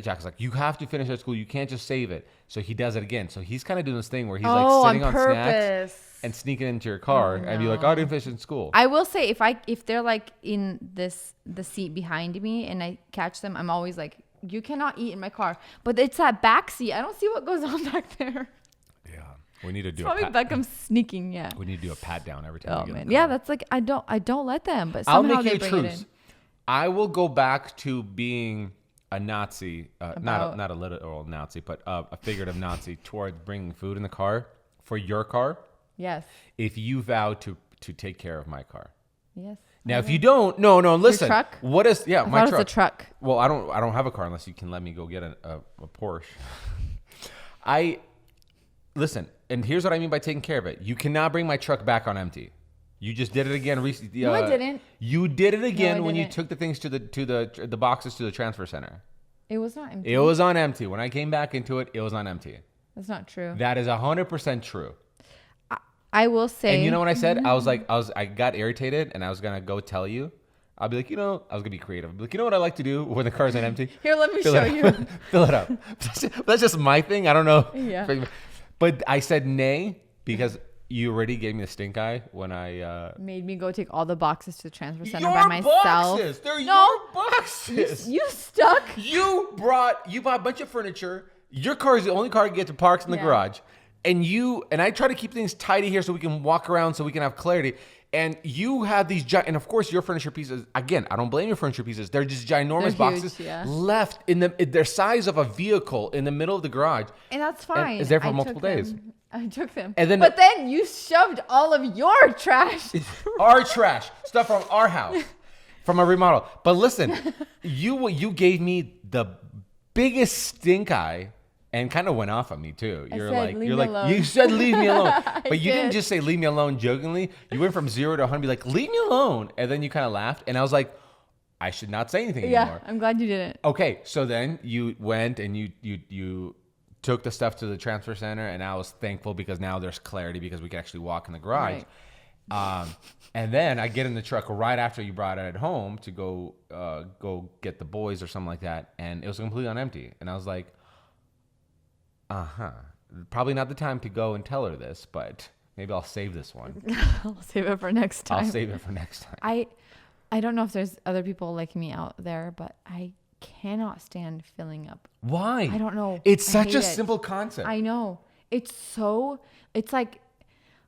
Jack's like, you have to finish it at school. You can't just save it. So he does it again. So he's kind of doing this thing where he's like sitting on snacks and sneaking into your car and be like, oh, I didn't finish it in school. I will say if they're like in the seat behind me and I catch them, I'm always like, you cannot eat in my car. But it's that back seat. I don't see what goes on back there. Yeah. We need to do Probably Beckham's sneaking, yeah. We need to do a pat down every time. Oh we get in man, the yeah, car. that's like I don't let them, but I'll somehow make you they a bring it truce. in. I will go back to being a Nazi, About- not a literal Nazi, but a figurative Nazi towards bringing food in the car for your car. Yes, If you vow to take care of my car. yes. Now, if you don't, no, listen. truck? What is my I thought truck? it's a truck. Well, I don't have a car unless you can let me go get a Porsche. Listen, and here's what I mean by taking care of it. You cannot bring my truck back on empty. You just did it again recently. No, I didn't. You did it again I when you didn't. took the things to the boxes to the transfer center. It was not empty. It was on empty. When I came back into it, it was on empty. That's not true. That is 100% true. I will say. And you know what I said? I got irritated and I was gonna go tell you. I'll be like, I was gonna be creative. I'll be like, you know what I like to do when the car's on empty? Here, let me Fill show it you. up. Fill it up. That's just my thing. I don't know. Yeah. But I said nay because you already gave me the stink eye when I. Made me go take all the boxes to the transfer center Your by myself. boxes. They're No. your boxes. You stuck. You bought a bunch of furniture. Your car is the only car you get to park in the Yeah. garage. And I try to keep things tidy here so we can walk around so we can have clarity. And you have these and of course your furniture pieces, again, I don't blame your furniture pieces. They're just ginormous They're huge, boxes yeah. left in their size of a vehicle in the middle of the garage. And that's fine. it's there for I multiple took days. them. I took them. And then- but then you shoved all of your trash. Our trash, stuff from our house, from a remodel. But listen, you gave me the biggest stink eye and kind of went off on me too. I said, "Leave me alone." You said leave me alone, but you didn't did. just say leave me alone jokingly. You went from 0 to 100, be like leave me alone, and then you kind of laughed, and I was like, I should not say anything Yeah, anymore. I'm glad you didn't. Okay, so then you went and you took the stuff to the transfer center, and I was thankful because now there's clarity because we can actually walk in the garage. Right. And then I get in the truck right after you brought it home to go get the boys or something like that, and it was completely on empty. And I was like, probably not the time to go and tell her this, but maybe I'll save this one. I'll save it for next time. I'll save it for next time. I don't know if there's other people like me out there, but I cannot stand filling up. Why? I don't know. It's I such hate a it. simple concept. I know. It's like,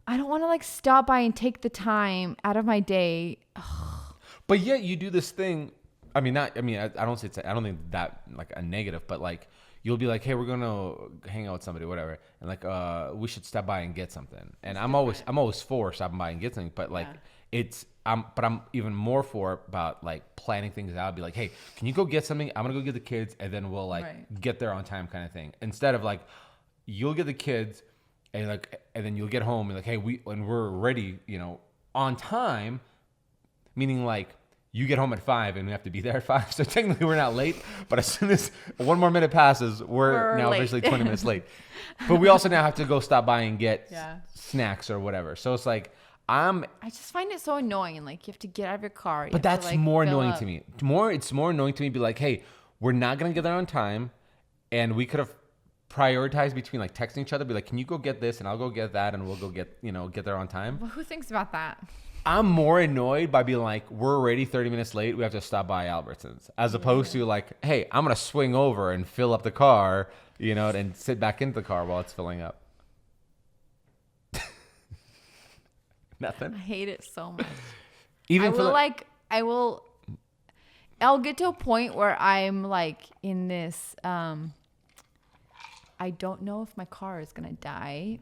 I don't want to like stop by and take the time out of my day. But yet you do this thing. I don't think that like a negative, but like you'll be like, hey, we're gonna hang out with somebody, whatever, and like we should stop by and get something. And I'm always for stopping by and get something, but like I'm even more for about like planning things out. Be like, hey, can you go get something? I'm gonna go get the kids, and then we'll like get there on time, kind of thing. Instead of like you'll get the kids, and then you'll get home and like, hey, when we're ready, on time, meaning like you get home at 5 and we have to be there at 5. So technically we're not late, but as soon as one more minute passes, we're now late. officially 20 minutes late. But we also now have to go stop by and get snacks or whatever. So it's like I just find it so annoying, and like you have to get out of your car. But that's more annoying to me. It's more annoying to me to be like, hey, we're not gonna get there on time, and we could have prioritized between like texting each other, be like, can you go get this and I'll go get that, and we'll go get there on time. Well, who thinks about that? I'm more annoyed by being like, we're already 30 minutes late, we have to stop by Albertsons, as opposed to like, hey, I'm gonna swing over and fill up the car, and sit back into the car while it's filling up. Nothing. I hate it so much. I'll get to a point where I'm like in this I don't know if my car is gonna die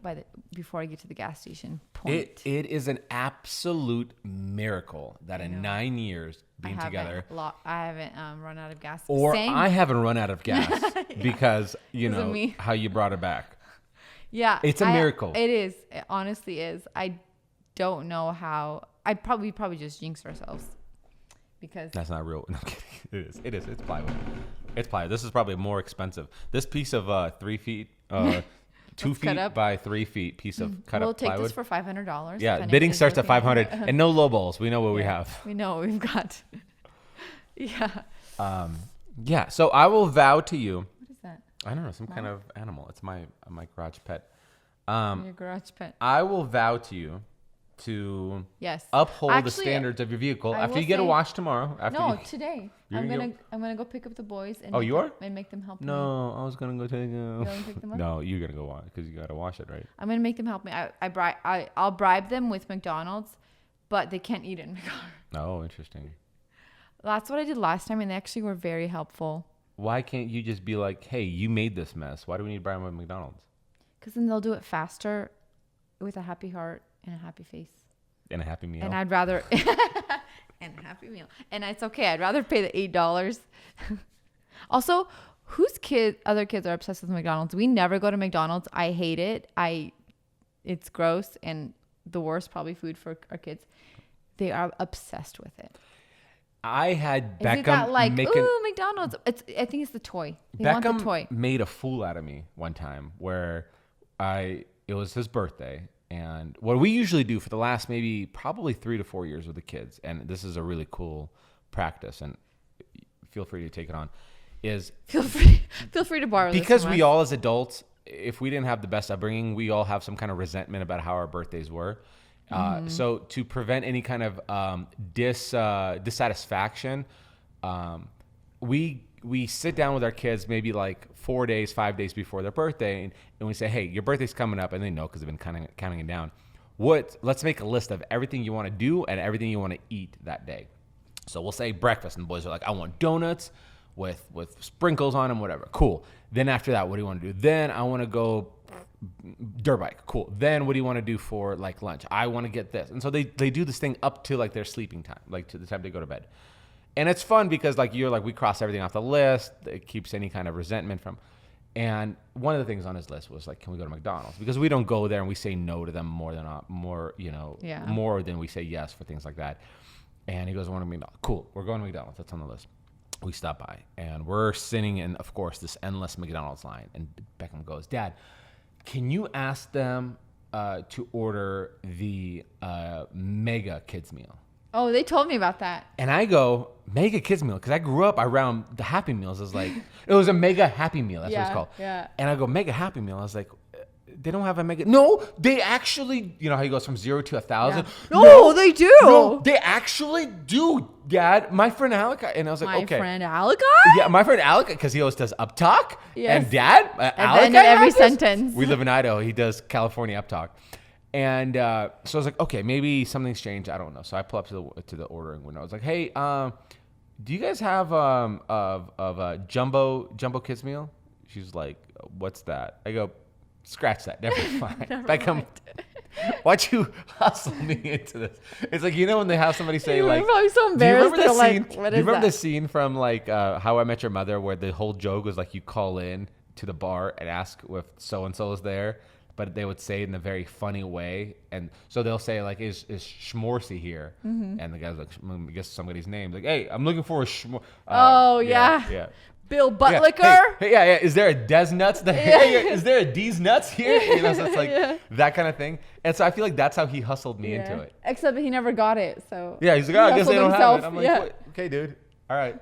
before I get to the gas station point. It is an absolute miracle that in 9 years being together, I haven't run out of gas. or I haven't run out of gas because how you brought it back. Yeah, it's a miracle. It is. It honestly is. I don't know how. We probably just jinxed ourselves because that's not real. No, I'm kidding. It is. It's plywood. It's plywood. This is probably more expensive. This piece of 3 feet, 2 feet by 3 feet piece of cut up plywood. We'll take this for $500. Yeah, bidding starts at 500, and no low balls. We know what we have. We know what we've got. Yeah. Yeah. So I will vow to you. What is that? I don't know, some kind of animal. It's my garage pet. Your garage pet. I will vow to you to uphold the standards of your vehicle after you get a wash tomorrow. Today. I'm gonna go pick up the boys and and make them help me. No, I was gonna go take them. You want to pick them up? No, you're gonna go wash because you gotta wash it, right? I'm gonna make them help me. I'll bribe them with McDonald's, but they can't eat it in my car. Oh, interesting. That's what I did last time, and they actually were very helpful. Why can't you just be like, hey, you made this mess. Why do we need to bribe them with McDonald's? Because then they'll do it faster with a happy heart and a happy face. And a happy meal. And I'd rather... and a happy meal. And it's okay. I'd rather pay the $8. Also, other kids are obsessed with McDonald's? We never go to McDonald's. I hate it. It's gross and the worst probably food for our kids. They are obsessed with it. I had Beckham ooh, McDonald's. I think it's the toy. They want the toy. Made a fool out of me one time where it was his birthday. And what we usually do for the last probably 3 to 4 years with the kids, and this is a really cool practice, and feel free to take it on, is feel free to borrow this because we all as adults, if we didn't have the best upbringing, we all have some kind of resentment about how our birthdays were. So to prevent any kind of dissatisfaction, we sit down with our kids maybe like 4 days, 5 days before their birthday, and we say, hey, your birthday's coming up, and they know because they've been counting it down. Let's make a list of everything you want to do and everything you want to eat that day. So we'll say breakfast, and the boys are like, I want donuts with sprinkles on them, whatever. Cool. Then after that, what do you want to do? Then I want to go dirt bike. Cool. Then what do you want to do for like lunch? I want to get this. And so they do this thing up to like their sleeping time, like to the time they go to bed. And it's fun because we cross everything off the list. It keeps any kind of resentment from. And one of the things on his list was like, can we go to McDonald's? Because we don't go there and we say no to them more than we say yes for things like that. And he goes, I want to McDonald's. Cool. We're going to McDonald's. That's on the list. We stop by and we're sitting in, of course, this endless McDonald's line. And Beckham goes, Dad, can you ask them to order the mega kids meal. Oh, they told me about that. And I go, mega kids meal, because I grew up around the Happy Meals. It was a mega Happy Meal. That's what it's called. Yeah. And I go, mega Happy Meal. I was like, they don't have a mega. No, they actually, you know how he goes from 0 to 1,000? Yeah. No, they do. No, they actually do, Dad. My friend Alec, and I was like, okay. My friend Alec? Yeah, my friend Alec, because he always does up talk. Yes. And Dad, Alec, then every sentence. We live in Idaho. He does California up talk. And so I was like, okay, maybe something's changed. I don't know. So I pull up to the ordering window. I was like, hey, do you guys have jumbo kids meal? She's like, what's that? I go, scratch that. Never mind. Beckham, why'd you hustle me into this? It's like, you know when they have somebody say like, probably so embarrassed. Do you remember the scene? What Do you is remember that? the scene from like How I Met Your Mother where the whole joke was like you call in to the bar and ask if so and so is there, but they would say it in a very funny way, and so they'll say like, "Is Schmorsey here?" And the guy's like, I guess somebody's name. Like, "Hey, I'm looking for a Schmor." Yeah. Bill Buttlicker. Yeah. Is there a Des Nuts? Is there a D's Nuts here? You know, so it's like that kind of thing. And so I feel like that's how he hustled me into it. Except he never got it. So yeah, he's like, oh, I guess they don't have it. I'm like, yeah. What? Okay, dude. All right.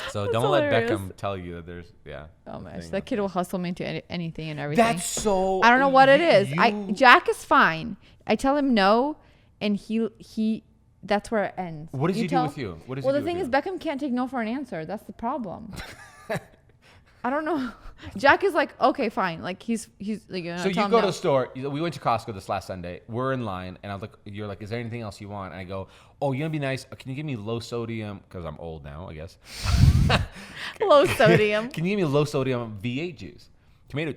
So don't hilarious. let Beckham tell you that there's Oh my gosh, that kid will hustle me into anything and everything. That's so. I don't know what it is. Jack is fine. I tell him no, and he. That's where it ends. What does he do with you? Well, the thing is, Beckham can't take no for an answer. That's the problem. I don't know. Jack is like, okay, fine. Like he's like. So you go to the store. We went to Costco this last Sunday. We're in line, and I was like, "You're like, is there anything else you want?" And I go, "Oh, you gonna be nice? Can you give me low sodium? Because I'm old now, I guess. Low sodium. Can you give me low sodium V8 juice, tomato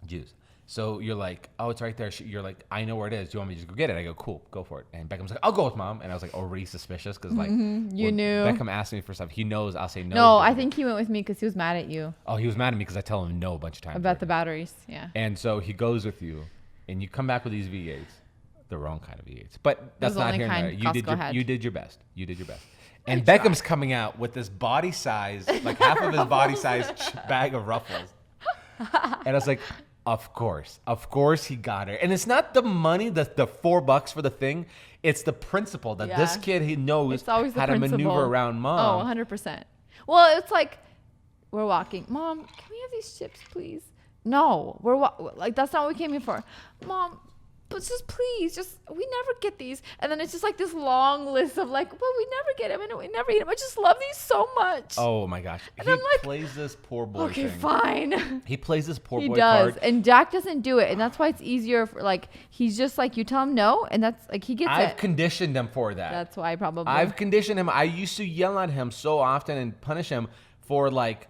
juice?" So you're like, "Oh, it's right there." You're like, "I know where it is. Do you want me to just go get it?" I go, "Cool, go for it." And Beckham's like, "I'll go with Mom." And I was like already suspicious because like you knew. Beckham asked me for stuff. He knows I'll say no. No, I think he went with me because he was mad at you. Oh, he was mad at me because I tell him no a bunch of times about the batteries. Yeah. And so he goes with you, and you come back with these V8s, the wrong kind of V8s. But that's not here and there. You did your best. You did your best. And Beckham's coming out with this body size, like half of his body size bag of Ruffles. And I was like, of course he got her. And it's not the money, the $4 for the thing. It's the principle that this kid, he knows how to maneuver around Mom. Oh, 100%. Well, it's like, we're walking. Mom, can we have these chips, please? No, like, that's not what we came here for. Mom, but just please, we never get these. And then it's just like this long list of like, well, we never get them and we never eat them. I just love these so much. Oh my gosh. And he I'm like, plays this poor boy okay, thing. fine. He plays this poor boy He does. card. And Jack doesn't do it. And that's why it's easier for like, he's just like, you tell him no. And that's like, he gets it. I've conditioned him for that. That's why probably. I've conditioned him. I used to yell at him so often and punish him for like,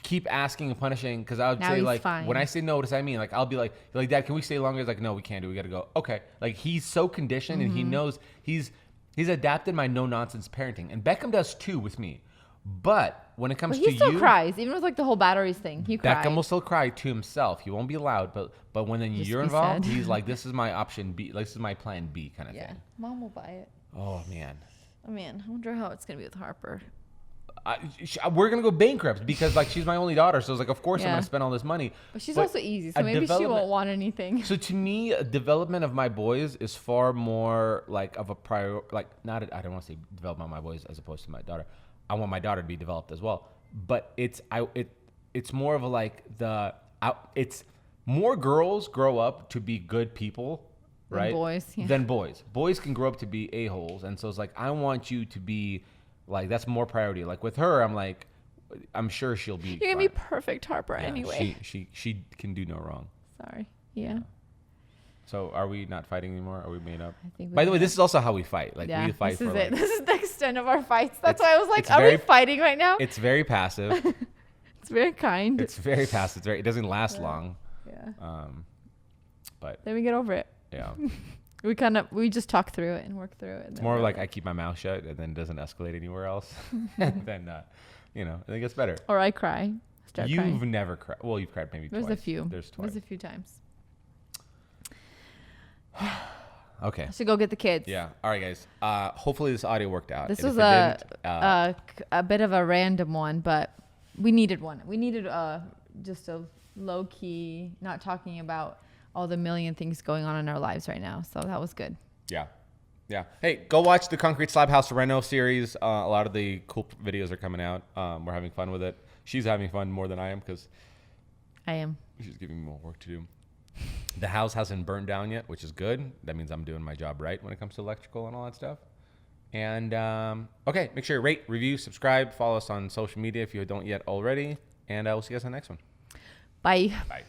keep asking and punishing because I would now say he's like fine. When I say no, what does that mean? Like I'll be like, Dad, can we stay longer? He's like, no, we can't do. We got to go. Okay, like he's so conditioned and he knows he's adapted my no nonsense parenting, and Beckham does too with me. But when it comes to you, he still cries even with like the whole batteries thing. He cries. Beckham will still cry to himself. He won't be loud, but when then you're involved, he's like, this is my option B. Like, this is my plan B kind of thing. Mom will buy it. Oh man. I wonder how it's gonna be with Harper. We're gonna go bankrupt because like she's my only daughter, so it's like of course I'm gonna spend all this money. But she's also easy, so maybe she won't want anything. So to me, development of my boys is far more like of a prior. Like I don't want to say development of my boys as opposed to my daughter. I want my daughter to be developed as well, but it's more of a like it's more girls grow up to be good people, right? Than boys. Boys can grow up to be a-holes, and so it's like I want you to be. Like that's more priority. Like with her, I'm like, I'm sure she'll be. You're gonna be perfect, Harper. Anyway, she can do no wrong. Sorry. Yeah. So are we not fighting anymore? Are we made up? I think. By the way, this is also how we fight. Like we fight this for. This is the extent of our fights. That's why I was like, are we fighting right now? It's very passive. It's very kind. It's very passive. It doesn't last long. Yeah. But then we get over it. Yeah. We just talk through it and work through it. It's more like I keep my mouth shut and then it doesn't escalate anywhere else. And then, it gets better. Or I cry. You've never cried. Well, you've cried maybe twice. There's a few. There's twice. There's a few times. Okay. I should go get the kids. Yeah. All right, guys. Hopefully this audio worked out. This was a bit of a random one, but we needed one. We needed just a low key, not talking about all the million things going on in our lives right now. So that was good. Yeah. Yeah. Hey, go watch the Concrete Slab House Reno series. A lot of the cool videos are coming out. We're having fun with it. She's having fun more than I am because I am. she's giving me more work to do. The house hasn't burned down yet, which is good. That means I'm doing my job right when it comes to electrical and all that stuff. And okay, make sure you rate, review, subscribe, follow us on social media if you don't yet already. And we'll see you guys on the next one. Bye. Bye.